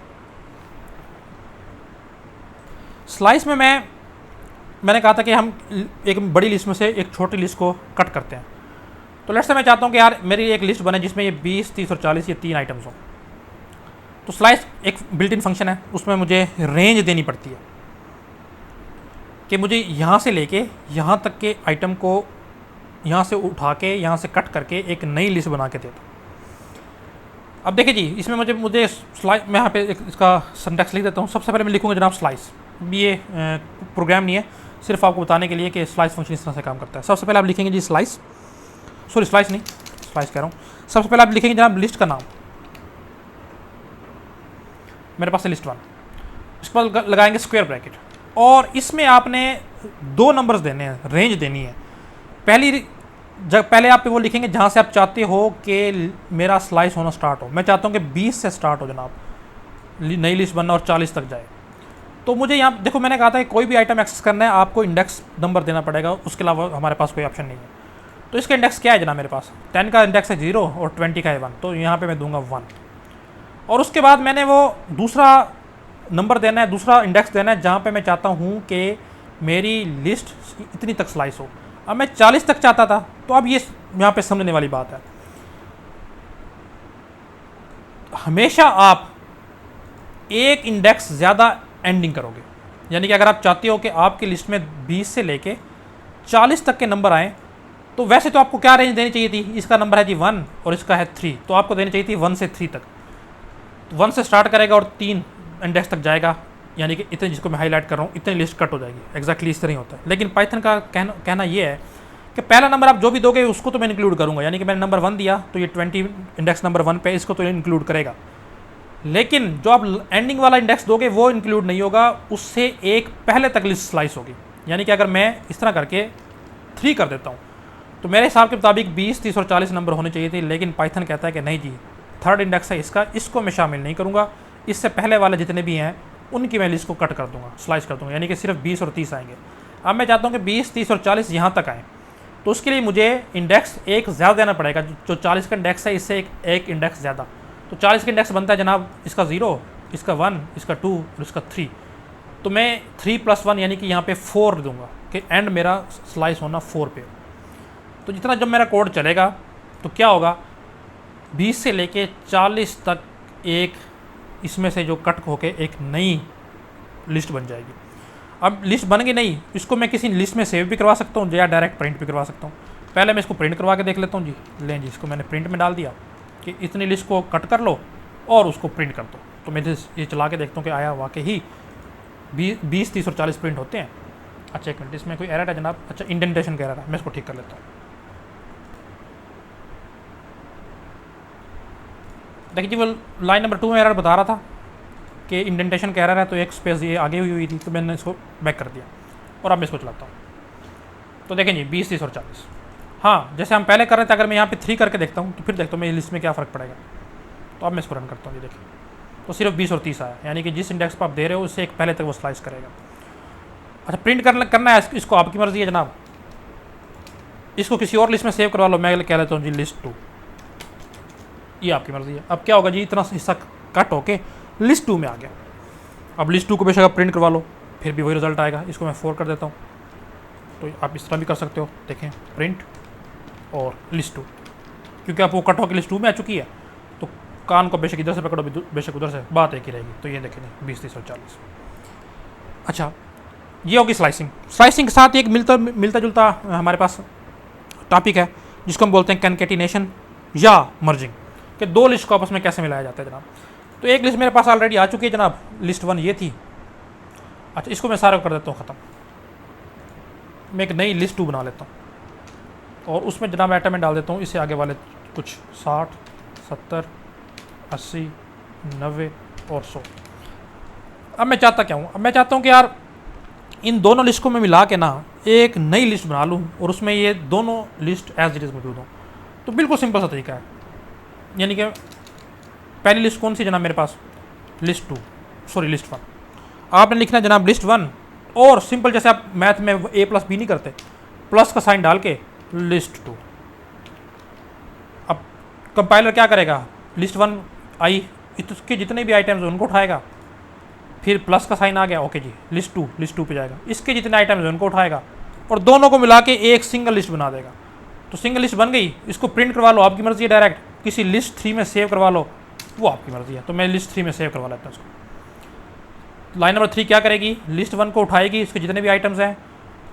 स्लाइस में मैंने कहा था कि हम एक बड़ी लिस्ट में से एक छोटी लिस्ट को कट करते हैं। तो लेट्स से मैं चाहता हूँ कि यार मेरी एक लिस्ट बने जिसमें ये 20, 30 और 40 ये 3 आइटम्स हों। तो स्लाइस एक बिल्ट इन फंक्शन है, उसमें मुझे रेंज देनी पड़ती है कि मुझे यहाँ से लेके यहाँ तक के आइटम को यहाँ से उठा के यहाँ से कट करके एक नई लिस्ट बना के दे दो। अब देखिए जी, इसमें मुझे स्लाइस, मैं यहाँ पे इसका सिंटैक्स लिख देता हूँ। सबसे पहले मैं लिखूँगा जनाब स्लाइस, ये प्रोग्राम नहीं है, सिर्फ आपको बताने के लिए कि स्लाइस फंक्शन इस तरह से काम करता है। सबसे पहले आप लिखेंगे जी स्लाइस कह रहा हूँ। सबसे पहले आप लिखेंगे जनाब लिस्ट का नाम, मेरे पास है लिस्ट 1। इसके बाद लगाएंगे स्क्वायर ब्रैकेट, और इसमें आपने 2 नंबर्स देने हैं, रेंज देनी है। पहले आप वो लिखेंगे जहाँ से आप चाहते हो कि मेरा स्लाइस होना स्टार्ट हो। मैं चाहता हूँ कि 20 से स्टार्ट हो जनाब, नई लिस्ट बनना और 40 तक जाए। तो मुझे यहाँ देखो, मैंने कहा था कि कोई भी आइटम एक्सेस करना है आपको इंडेक्स नंबर देना पड़ेगा, उसके अलावा हमारे पास कोई ऑप्शन नहीं है। तो इसका इंडेक्स क्या है जनाब, मेरे पास 10 का इंडेक्स है 0 और 20 का है 1, तो यहाँ पे मैं दूंगा 1। और उसके बाद मैंने वो दूसरा नंबर देना है, दूसरा इंडेक्स देना है जहाँ पे मैं चाहता हूँ कि मेरी लिस्ट इतनी तक स्लाइस हो। अब मैं 40 तक चाहता था, तो अब ये यहाँ पे समझने वाली बात है, हमेशा आप एक इंडेक्स ज़्यादा एंडिंग करोगे। यानी कि अगर आप चाहते हो कि आपकी लिस्ट में 20 से लेके 40 तक के नंबर आएँ, तो वैसे तो आपको क्या रेंज देनी चाहिए थी, इसका नंबर है जी 1 और इसका है 3, तो आपको देनी चाहिए थी 1 से 3 तक। तो 1 से स्टार्ट करेगा और 3 इंडेक्स तक जाएगा, यानी कि इतने जिसको मैं हाईलाइट कर रहा हूँ इतनी लिस्ट कट हो जाएगी। एग्जैक्टली इस तरह ही होता है। लेकिन पाइथन का कहना ये है कि पहला नंबर आप जो भी दोगे उसको तो मैं इंक्लूड करूँगा, यानी कि मैंने नंबर 1 दिया तो ये 20 इंडेक्स नंबर 1 पे इसको तो इंक्लूड करेगा। लेकिन जो आप एंडिंग वाला इंडेक्स दोगे वो इंक्लूड नहीं होगा, उससे एक पहले तक लिस्ट स्लाइस होगी। यानी कि अगर मैं इस तरह करके 3 कर देता हूँ तो मेरे हिसाब के मुताबिक 20, 30 और 40 नंबर होने चाहिए थे, लेकिन पाइथन कहता है कि नहीं जी, 3rd इंडेक्स है इसका, इसको मैं शामिल नहीं करूँगा, इससे पहले वाले जितने भी हैं उनकी मैं लिस्ट को कट कर दूँगा, स्लाइस कर दूँगा, यानी कि सिर्फ 20 और 30 आएंगे। अब मैं चाहता हूँ कि 20, 30 और 40 यहाँ तक आएँ, तो उसके लिए मुझे इंडेक्स एक ज़्यादा देना पड़ेगा। जो 40 का इंडेक्स है इससे एक इंडेक्स ज़्यादा, तो 40 का इंडेक्स बनता है जनाब इसका 0, इसका 1, इसका 2 और इसका 3। तो मैं 3 + 1 यानी कि यहाँ पे 4 दूंगा कि एंड मेरा स्लाइस होना 4 पे। तो जितना जब मेरा कोड चलेगा तो क्या होगा, 20 से लेके 40 तक एक इसमें से जो कट होके एक नई लिस्ट बन जाएगी। अब लिस्ट बन गई नहीं, इसको मैं किसी लिस्ट में सेव भी करवा सकता हूँ या डायरेक्ट प्रिंट भी करवा सकता हूँ। पहले मैं इसको प्रिंट करवा के देख लेता हूँ जी। लें जी, इसको मैंने प्रिंट में डाल दिया कि इतनी लिस्ट को कट कर लो और उसको प्रिंट कर दो। तो मैं ये चला के देखता हूँ कि आया वाकई ही 20, 30 और 40 प्रिंट होते हैं। अच्छा एक मिनट, इसमें कोई एरर है जनाब। अच्छा इंडेंटेशन का एरर है, मैं इसको ठीक कर लेता हूँ। देखिए जी, वो लाइन नंबर 2 में एरर बता रहा था कि इंडेंटेशन का एरर है, तो एक स्पेस ये आगे हुई थी, तो मैंने इसको बैक कर दिया और अब मैं इसको चलाता हूँ। तो देखें जी 20, 30 और 40 हाँ, जैसे हम पहले कर रहे थे, अगर मैं यहाँ पे 3 करके देखता हूँ तो फिर देखता हूँ मैं लिस्ट में क्या फ़र्क पड़ेगा। तो अब मैं इसको रन करता हूँ, ये देखिए तो सिर्फ 20 और 30 आया, यानी कि जिस इंडेक्स पर आप दे रहे हो उससे एक पहले तक वो स्लाइस करेगा। अच्छा, प्रिंट करना है इसको आपकी मर्ज़ी है जनाब, इसको किसी और लिस्ट में सेव करवा लो, मैं कह लेता हूँ जी लिस्ट 2, ये आपकी मर्ज़ी है। अब क्या होगा जी, इतना हिस्सा कट होके लिस्ट 2 में आ गया। अब लिस्ट 2 को बेशक आप प्रिंट करवा लो, फिर भी वही रिजल्ट आएगा। इसको मैं 4 कर देता हूँ, तो आप इस तरह भी कर सकते हो। देखें, प्रिंट और लिस्ट 2, क्योंकि आप वो कट होकर लिस्ट 2 में आ चुकी है, तो कान को बेशक इधर से पकड़ो, बेशक उधर से, बात एक ही रहेगी। तो ये देखें 20, 30 और 40। अच्छा, ये होगी स्लाइसिंग। स्लाइसिंग के साथ एक मिलता जुलता हमारे पास टॉपिक है जिसको हम बोलते हैं कॉन्कैटिनेशन या मर्जिंग, कि दो लिस्ट को आपस में कैसे मिलाया जाता है जनाब। तो एक लिस्ट मेरे पास ऑलरेडी आ चुकी है जनाब, लिस्ट 1 ये थी। अच्छा, इसको मैं सारा कर देता हूँ ख़त्म, मैं एक नई लिस्ट 2 बना लेता हूँ और उसमें जनाब आइटम में डाल देता हूँ इससे आगे वाले कुछ 60, 70, 80, 90 और 100। अब मैं चाहता क्या हूँ, अब मैं चाहता हूँ कि यार इन दोनों लिस्ट को मैं मिला के ना एक नई लिस्ट बना लूँ और उसमें ये दोनों लिस्ट एज इट इज़ मौजूद हों। तो बिल्कुल सिंपल सा तरीका है, यानी कि पहली लिस्ट कौन सी जनाब मेरे पास, लिस्ट 1। आपने लिखना जनाब लिस्ट 1 और सिंपल जैसे आप मैथ में a प्लस बी नहीं करते, प्लस का साइन डाल के लिस्ट 2। अब कंपाइलर क्या करेगा, लिस्ट 1 आई, इसके जितने भी आइटम्स हैं उनको उठाएगा, फिर प्लस का साइन आ गया, ओके जी लिस्ट टू पे जाएगा, इसके जितने आइटम्स हैं उनको उठाएगा और दोनों को मिला के एक सिंगल लिस्ट बना देगा। तो सिंगल लिस्ट बन गई, इसको प्रिंट करवा लो, आपकी मर्जी है, डायरेक्ट किसी लिस्ट 3 में सेव करवा लो, वो आपकी मर्जी है। तो मैं लिस्ट 3 में सेव करवा लेता हूँ उसको। लाइन नंबर 3 क्या करेगी, लिस्ट 1 को उठाएगी, इसके जितने भी आइटम्स हैं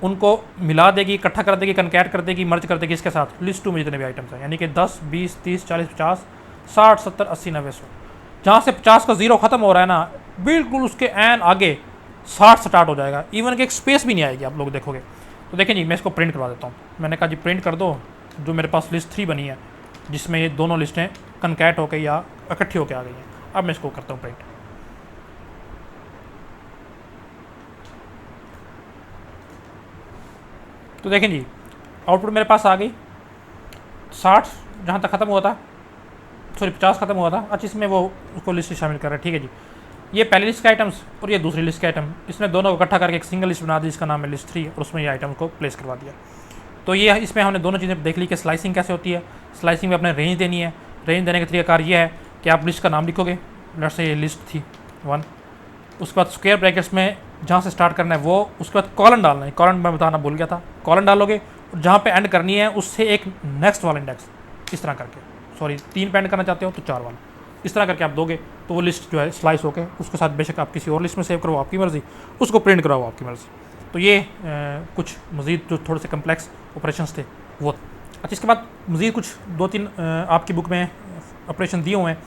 उनको मिला देगी, इकट्ठा कर देगी, कनकैट कर देगी, मर्ज कर देगी इसके साथ लिस्ट 2 में जितने भी आइटम्स हैं, यानी कि 10, 20, 30, 40, 50, 60, 70, 80, 90, 100। जहाँ से 50 का जीरो खत्म हो रहा है ना, बिल्कुल उसके एन आगे 60 स्टार्ट हो जाएगा, इवन कि एक स्पेस भी नहीं आएगी, आप लोग देखोगे। तो देखें जी, मैं इसको प्रिंट करवा देता हूँ। मैंने कहा जी प्रिंट कर दो जो मेरे पास लिस्ट 3 बनी है, जिसमें ये दोनों लिस्टें कनकैट होकर या इकट्ठी होकर आ गई हैं। अब मैं इसको करता हूँ प्रिंट। तो देखें जी, आउटपुट मेरे पास आ गई, 60 जहाँ तक ख़त्म हुआ था, सॉरी 50 खत्म हुआ था। अच्छा, इसमें वो उसको लिस्ट शामिल कर रहा है, ठीक है जी। ये पहली लिस्ट के आइटम्स और ये दूसरी लिस्ट के आइटम, इसने दोनों को इकट्ठा करके एक सिंगल लिस्ट बना दी, जिसका नाम है लिस्ट 3, और उसमें ये आइटम को प्लेस करवा दिया। तो ये इसमें हमने दोनों चीज़ें देख ली कि स्लाइसिंग कैसे होती है। स्लाइसिंग में अपने रेंज देनी है, रेंज देने का तरीकाकार ये है कि आप लिस्ट का नाम लिखोगे, लेट्स से ये लिस्ट थी 1, उसके बाद स्क्वायर ब्रैकेट्स में जहाँ से स्टार्ट करना है वो, उसके बाद कॉलन डालना है, कॉलन मैं बताना भूल गया था, कॉलन डालोगे और जहाँ पे एंड करनी है उससे एक नेक्स्ट वाला इंडेक्स, इस तरह करके, सॉरी 3 पे एंड करना चाहते हो तो 4 वाला, इस तरह करके आप दोगे तो वो लिस्ट जो है स्लाइस होके उसके साथ बेशक आप किसी और लिस्ट में सेव करो आपकी मर्ज़ी, उसको प्रिंट कराओ आपकी मर्ज़ी। तो ये कुछ मज़ीद जो थोड़े से कम्प्लेक्स ऑपरेशंस थे वो। अच्छा, इसके बाद मज़ीद कुछ 2-3 आपकी बुक में ऑपरेशन दिए हुए हैं।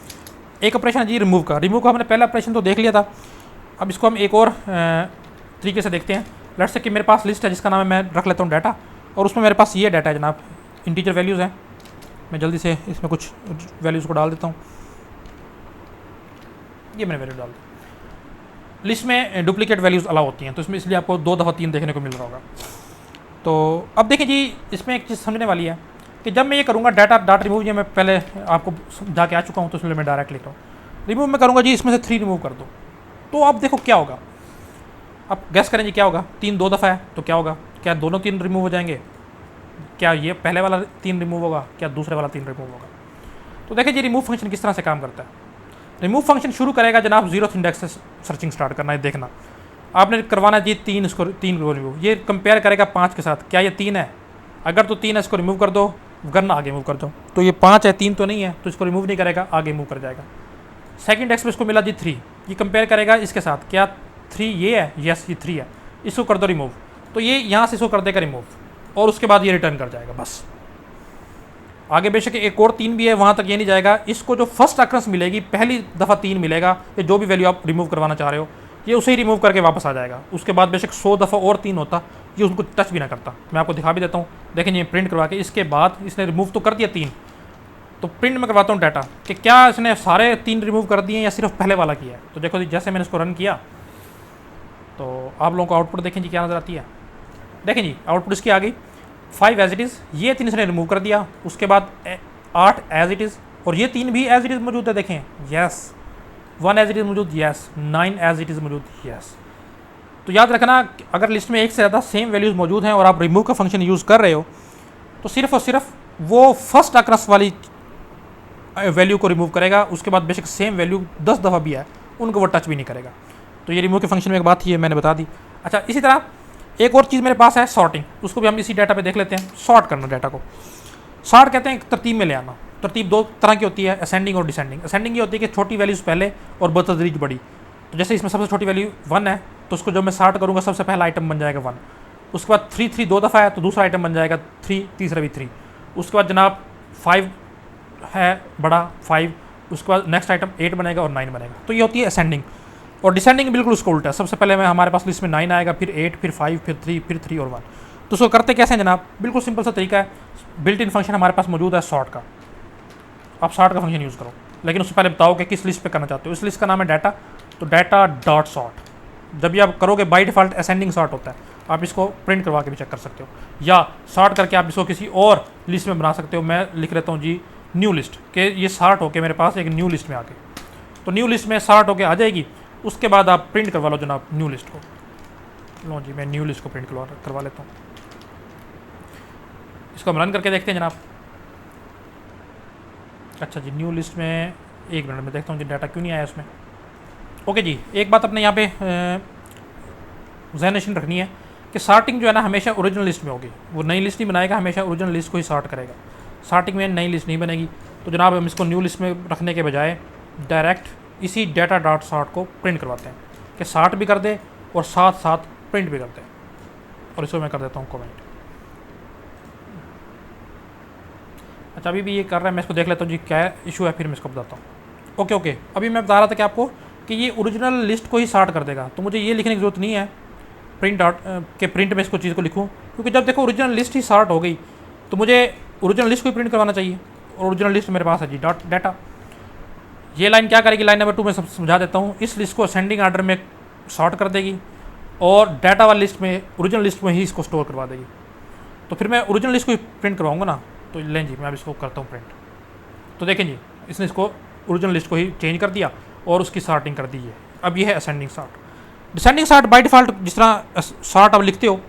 एक ऑपरेशन है जी रिमूव का। रिमूव का हमने पहला ऑपरेशन तो देख लिया था, अब इसको हम एक और तरीके से देखते हैं। लेट्स से कि मेरे पास लिस्ट है जिसका नाम है, मैं रख लेता हूँ डाटा, और उसमें मेरे पास ये डाटा है जनाब, इंटीजर वैल्यूज़ हैं। मैं जल्दी से इसमें कुछ वैल्यूज़ को डाल देता हूँ, ये मैंने वैल्यू डाल दी। लिस्ट में डुप्लीकेट वैल्यूज़ अलाउ होती हैं, तो इसमें इसलिए आपको 2 दफ़ा 3 देखने को मिल रहा होगा। तो अब देखें जी, इसमें एक चीज़ समझने वाली है कि जब मैं ये करूँगा डाटा रिमूव, ये मैं पहले आपको जाके आ चुका हूँ, तो इसलिए मैं डायरेक्ट लिखता हूँ। रिमूव मैं करूँगा जी, इसमें से 3 रिमूव कर दो, तो अब देखो क्या होगा। अब गैस करें जी क्या होगा, 3 2 दफ़ा है तो क्या होगा, क्या दोनों 3 रिमूव हो जाएंगे, क्या ये पहले वाला 3 रिमूव होगा, क्या दूसरे वाला 3 रिमूव होगा। तो देखिए जी, रिमूव फंक्शन किस तरह से काम करता है। रिमूव फंक्शन शुरू करेगा जनाब 0th इंडेक्स से सर्चिंग स्टार्ट करना है। देखना आपने करवाना है जी 3 इसको 3 को रिमूव, ये कंपेयर करेगा 5 के साथ, क्या ये 3 है, अगर तो 3 है इसको रिमूव कर दो, वरना आगे मूव कर दो। तो ये 5 है 3 तो नहीं है, तो इसको रिमूव नहीं करेगा, आगे मूव कर जाएगा। सेकंड इंडेक्स में इसको मिला जी 3, ये कंपेयर करेगा इसके साथ, क्या 3 ये है, यस ये 3 है, इसको कर दो रिमूव, तो ये यहाँ से इसको कर देगा रिमूव, और उसके बाद ये रिटर्न कर जाएगा बस। आगे बेशक एक और 3 भी है, वहाँ तक ये नहीं जाएगा। इसको जो फर्स्ट अक्रंस मिलेगी, पहली दफ़ा 3 मिलेगा, ये जो भी वैल्यू आप रिमूव करवाना चाह रहे हो, ये उसे ही रिमूव करके वापस आ जाएगा। उसके बाद बेशक 100 दफ़ा और 3 होता, ये उनको टच भी ना करता। मैं आपको दिखा भी देता हूँ, देखें ये प्रिंट करवा के, इसके बाद इसने रिमूव तो कर दिया 3, तो प्रिंट में करवाता हूँ डाटा कि क्या इसने सारे 3 रिमूव कर दिए या सिर्फ पहले वाला किया है। तो देखो जैसे मैंने इसको रन किया तो आप लोगों को आउटपुट देखें जी क्या नज़र आती है। देखें जी आउटपुट इसकी आ गई, 5 एज इट इज़, ये 3 इसने रिमूव कर दिया। उसके बाद 8 एज इट इज़, और ये 3 भी एज इट इज़ मौजूद है, देखें यस। 1 एज इट इज़ मौजूद, यस। 9 एज इट इज़ मौजूद, यस। तो याद रखना, अगर लिस्ट में एक से ज़्यादा सेम वैल्यूज़ मौजूद हैं और आप रिमूव का फंक्शन यूज़ कर रहे हो, तो सिर्फ और सिर्फ वो फर्स्ट अक्रस वाली वैल्यू को रिमूव करेगा। उसके बाद बेशक सेम वैल्यू 10 दफ़ा भी है, उनको वो टच भी नहीं करेगा। तो ये रिमूव के फंक्शन में एक बात थी, मैंने बता दी। अच्छा, इसी तरह एक और चीज़ मेरे पास है सॉर्टिंग, उसको भी हम इसी डाटा पे देख लेते हैं। सॉर्ट करना डाटा को, सॉर्ट कहते हैं तरतीब में ले आना। तरतीब दो तरह की होती है, असेंडिंग और डिसेंडिंग। असेंडिंग ये होती है कि छोटी वैल्यूज़ पहले और बतदरीज बड़ी। तो जैसे इसमें सबसे छोटी वैल्यू 1 है, तो उसको जब मैं सॉर्ट करूँगा सबसे पहला आइटम बन जाएगा 1। उसके बाद 3 2 दफ़ा है तो दूसरा आइटम बन जाएगा 3, तीसरा भी 3। उसके बाद जनाब 5 है बड़ा 5, उसके बाद नेक्स्ट आइटम 8 बनेगा और 9 बनेगा। तो ये होती है असेंडिंग। और डिसेंडिंग बिल्कुल उसको उल्टा है, सबसे पहले मैं हमारे पास लिस्ट में 9 आएगा, फिर 8, फिर 5, फिर 3, फिर 3 और 1। तो उसको करते कैसे हैं जनाब? बिल्कुल सिंपल सा तरीका है, बिल्ट इन फंक्शन हमारे पास मौजूद है सॉर्ट का। आप सॉर्ट का फंक्शन यूज़ करो, लेकिन उससे पहले बताओ कि किस लिस्ट पे करना चाहते हो। इस लिस्ट का नाम है डाटा, तो डाटा डॉट सॉर्ट। जब भी आप करोगे बाई डिफ़ॉल्ट असेंडिंग सॉर्ट होता है, आप इसको प्रिंट करवा के भी चेक कर सकते हो, या सॉर्ट करके आप इसको किसी और लिस्ट में बना सकते हो। मैं लिख लेता हूँ जी न्यू लिस्ट, के ये सॉर्ट होके मेरे पास एक न्यू लिस्ट में आके, तो न्यू लिस्ट में सॉर्ट होके आ जाएगी। उसके बाद आप प्रिंट करवा लो जनाब न्यू लिस्ट को। लो जी, मैं न्यू लिस्ट को प्रिंट करवा लेता हूँ। इसको हम रन करके देखते हैं जनाब। अच्छा जी, न्यू लिस्ट में 1 मिनट में देखता हूँ जी डाटा क्यों नहीं आया उसमें। ओके जी, एक बात अपने यहाँ पे ज़हन रखनी है कि सॉर्टिंग जो है ना हमेशा ओरिजिनल लिस्ट में होगी। वो नई लिस्ट नहीं बनाएगा, हमेशा ओरिजिनल लिस्ट को ही सॉर्ट करेगा। सॉर्टिंग में नई लिस्ट नहीं बनेगी। तो जनाब हम इसको न्यू लिस्ट में रखने के बजाय डायरेक्ट इसी डाटा डॉट सॉर्ट को प्रिंट करवाते हैं कि सॉर्ट भी कर दे और साथ साथ प्रिंट भी करते हैं। और इसको मैं कर देता हूँ कमेंट। अच्छा, अभी भी ये कर रहा है, मैं इसको देख लेता हूँ जी क्या इशू है, फिर मैं इसको बताता हूँ। ओके, अभी मैं बता रहा था कि आपको कि ये ओरिजिनल लिस्ट को ही सॉर्ट कर देगा। तो मुझे ये लिखने की ज़रूरत नहीं है प्रिंट डॉट के प्रिंट में इसको चीज़ को लिखूँ, क्योंकि जब देखो ओरिजिनल लिस्ट ही सॉर्ट हो गई तो मुझे ओरिजिनल लिस्ट को ही प्रिंट करवाना चाहिए। और ओरिजिनल लिस्ट मेरे पास है जी डॉट डाटा। ये लाइन क्या करेगी, लाइन नंबर 2 में समझा देता हूँ। इस लिस्ट को असेंडिंग ऑर्डर में सॉर्ट कर देगी और डाटा वाली लिस्ट में ओरिजिनल लिस्ट में ही इसको स्टोर करवा देगी। तो फिर मैं ओरिजिनल लिस्ट को ही प्रिंट करवाऊँगा ना। तो लें जी, मैं अब इसको करता हूँ प्रिंट। तो देखें जी, इसने इसको ओरिजिनल लिस्ट को ही चेंज कर दिया और उसकी सॉर्टिंग कर दी है। अब ये है ascending sort. Descending sort by default जिस तरह सॉर्ट आप लिखते हो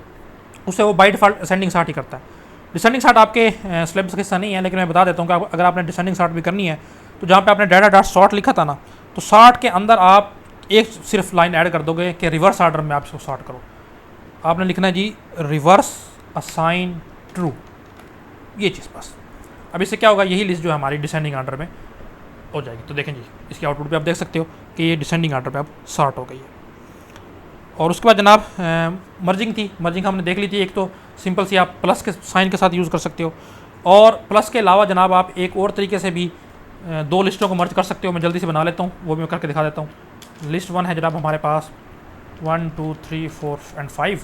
उससे वो बाय डिफ़ॉल्ट असेंडिंग सॉर्ट ही करता है। डिसेंडिंग सॉर्ट आपके सिलेबस का हिस्सा नहीं है, लेकिन मैं बता देता हूँ कि अगर आपने डिसेंडिंग सॉर्ट भी करनी है तो जहाँ पे आपने डाटा डॉट सॉर्ट लिखा था ना, तो सॉर्ट के अंदर आप एक सिर्फ लाइन ऐड कर दोगे कि रिवर्स ऑर्डर में आप इसको सॉर्ट करो। आपने लिखना है जी रिवर्स असाइन ट्रू, ये चीज़ बस। अब इससे क्या होगा, यही लिस्ट जो है हमारी डिसेंडिंग ऑर्डर में हो जाएगी। तो देखें जी, इसके आउटपुट पे आप देख सकते हो कि ये डिसेंडिंग ऑर्डर पे अब सॉर्ट हो गई है। और उसके बाद जनाब मर्जिंग थी, मर्जिंग हमने देख ली थी। एक तो सिंपल सी आप प्लस के साइन के साथ यूज़ कर सकते हो, और प्लस के अलावा जनाब आप एक और तरीके से भी 2 लिस्टों को मर्ज कर सकते हो। मैं जल्दी से बना लेता हूँ, वो भी मैं करके दिखा देता हूँ। लिस्ट 1 है जनाब हमारे पास 1 2 3 4 एंड 5,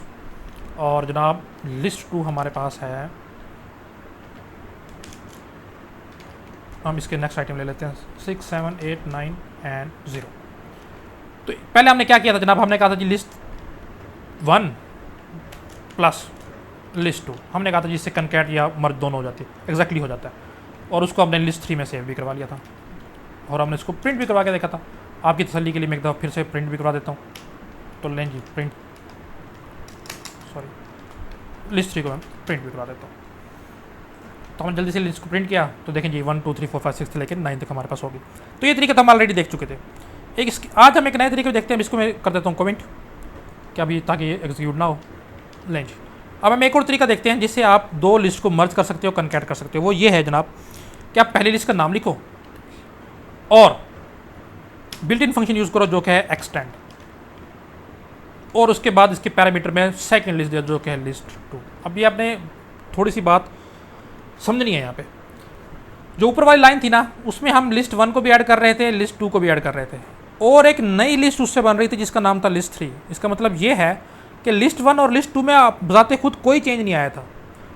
और जनाब लिस्ट 2 हमारे पास है, हम इसके नेक्स्ट आइटम ले लेते हैं 6 7 8 9 एंड 0। तो पहले हमने क्या किया था जनाब, हमने कहा था जी लिस्ट 1 प्लस लिस्ट 2, हमने कहा था जी इससे कनकैट या मर्ज दोनों हो जाती है, एग्जैक्टली हो जाता है। और उसको हमने लिस्ट 3 में सेव भी करवा लिया था, और हमने इसको प्रिंट भी करवा के देखा था। आपकी तसल्ली के लिए मैं एक दफ़ा फिर से प्रिंट भी करवा देता हूँ। तो लें जी प्रिंट, सॉरी लिस्ट 3 को मैं प्रिंट भी करवा देता हूँ। तो हमने जल्दी से लिस्ट को प्रिंट किया, तो देखें जी 1 2 3 4 5 6 से लेकर 9 तक हमारे पास होगी। तो ये तरीका तो हम ऑलरेडी देख चुके थे। आज हम एक नए तरीके में देखते हैं। इसको मैं कर देता हूँ कमेंट, क्या अभी ताकि एग्जीक्यूट ना हो। लें जी, अब हम एक और तरीका देखते हैं जिससे आप 2 लिस्ट को मर्ज कर सकते हो, कनकैट कर सकते हो। वो ये है जनाब कि आप पहली लिस्ट का नाम लिखो और बिल्ट इन फंक्शन यूज़ करो जो कि है एक्सटेंड, और उसके बाद इसके पैरामीटर में सेकंड लिस्ट दिया जो कि है लिस्ट 2। अब ये आपने थोड़ी सी बात समझनी है। यहाँ पे जो ऊपर वाली लाइन थी ना, उसमें हम लिस्ट 1 को भी ऐड कर रहे थे, लिस्ट 2 को भी ऐड कर रहे थे, और एक नई लिस्ट उससे बन रही थी जिसका नाम था लिस्ट 3। इसका मतलब ये है कि लिस्ट 1 और लिस्ट 2 में आप बजाते खुद कोई चेंज नहीं आया था।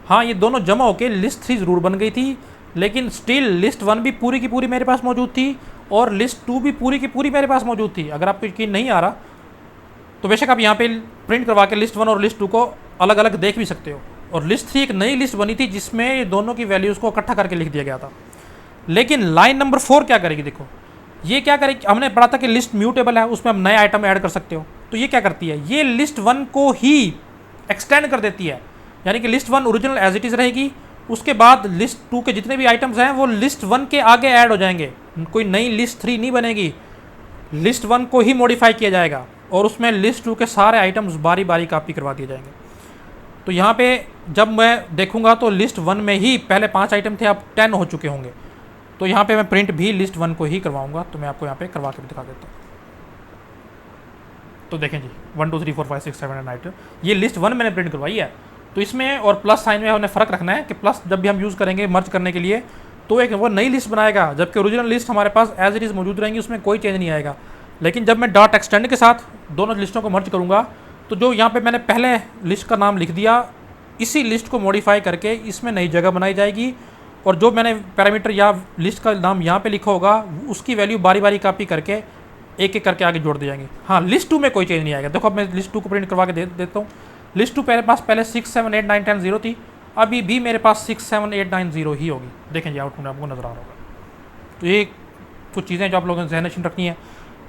हाँ, ये दोनों जमा होकर लिस्ट 3 ज़रूर बन गई थी, लेकिन स्टिल लिस्ट 1 भी पूरी की पूरी मेरे पास मौजूद थी और लिस्ट 2 भी पूरी की पूरी मेरे पास मौजूद थी। अगर आपको यकीन नहीं आ रहा तो बेशक आप यहाँ पे प्रिंट करवा के लिस्ट 1 और लिस्ट 2 को अलग अलग देख भी सकते हो। और लिस्ट 3 एक नई लिस्ट बनी थी जिसमें दोनों की वैल्यूज़ को इकट्ठा करके लिख दिया गया था। लेकिन लाइन नंबर 4 क्या करेगी, देखो ये क्या करेगी, हमने पढ़ा था कि लिस्ट म्यूटेबल है, उसमें हम नए आइटम ऐड कर सकते हो। तो ये क्या करती है, ये लिस्ट 1 को ही एक्सटेंड कर देती है, यानी कि list 1 original as it is रहेगी, उसके बाद लिस्ट 2 के जितने भी आइटम्स हैं वो लिस्ट 1 के आगे ऐड हो जाएंगे, कोई नई लिस्ट 3 नहीं बनेगी, लिस्ट 1 को ही मॉडिफाई किया जाएगा और उसमें लिस्ट 2 के सारे आइटम्स बारी बारी कॉपी करवा दिए जाएंगे। तो यहाँ पे जब मैं देखूंगा तो लिस्ट 1 में ही पहले 5 आइटम थे, अब 10 हो चुके होंगे। तो यहाँ पे मैं प्रिंट भी लिस्ट 1 को ही करवाऊंगा, तो मैं आपको यहाँ पे करवा के भी दिखा देता हूँ। तो देखें जी 1 2 3 4 5 6 7 एंड 8 ये लिस्ट 1 मैंने प्रिंट करवाई है। तो इसमें और प्लस साइन में हमें फ़र्क रखना है कि प्लस जब भी हम यूज़ करेंगे मर्ज करने के लिए तो एक वो नई लिस्ट बनाएगा, जबकि ओरिजिनल लिस्ट हमारे पास एज इट इज़ मौजूद रहेंगी, उसमें कोई चेंज नहीं आएगा। लेकिन जब मैं डॉट एक्सटेंड के साथ दोनों लिस्टों को मर्ज करूँगा तो जो यहाँ पे मैंने पहले लिस्ट का नाम लिख दिया, इसी लिस्ट को मॉडिफाई करके इसमें नई जगह बनाई जाएगी और जो मैंने पैरामीटर या लिस्ट का नाम यहाँ पे लिखा होगा उसकी वैल्यू बारी बारी कॉपी करके एक एक करके आगे जोड़ दी जाएंगे। हाँ, लिस्ट 2 में कोई चेंज नहीं आएगा। देखो अब मैं लिस्ट 2 को प्रिंट करवा के देता हूँ। लिस्ट 2 मेरे पास पहले 6 7 8 9 10 0 थी, अभी भी मेरे पास 6 7 8 9 0 ही होगी। देखें जी आउटपुट आपको नज़र आ रहा होगा। तो ये कुछ चीज़ें जो आप लोगों ने ज़हन नशीन रखनी है।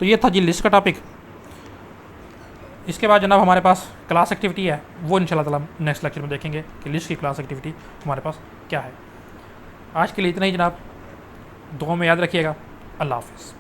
तो ये था जी लिस्ट का टॉपिक। इसके बाद जनाब हमारे पास क्लास एक्टिविटी है, वो इंशाल्लाह ताला नेक्स्ट लेक्चर में देखेंगे कि लिस्ट की क्लास एक्टिविटी हमारे पास क्या है। आज के लिए इतना ही जनाब, दुआ में याद रखिएगा। अल्लाह हाफ़िज़।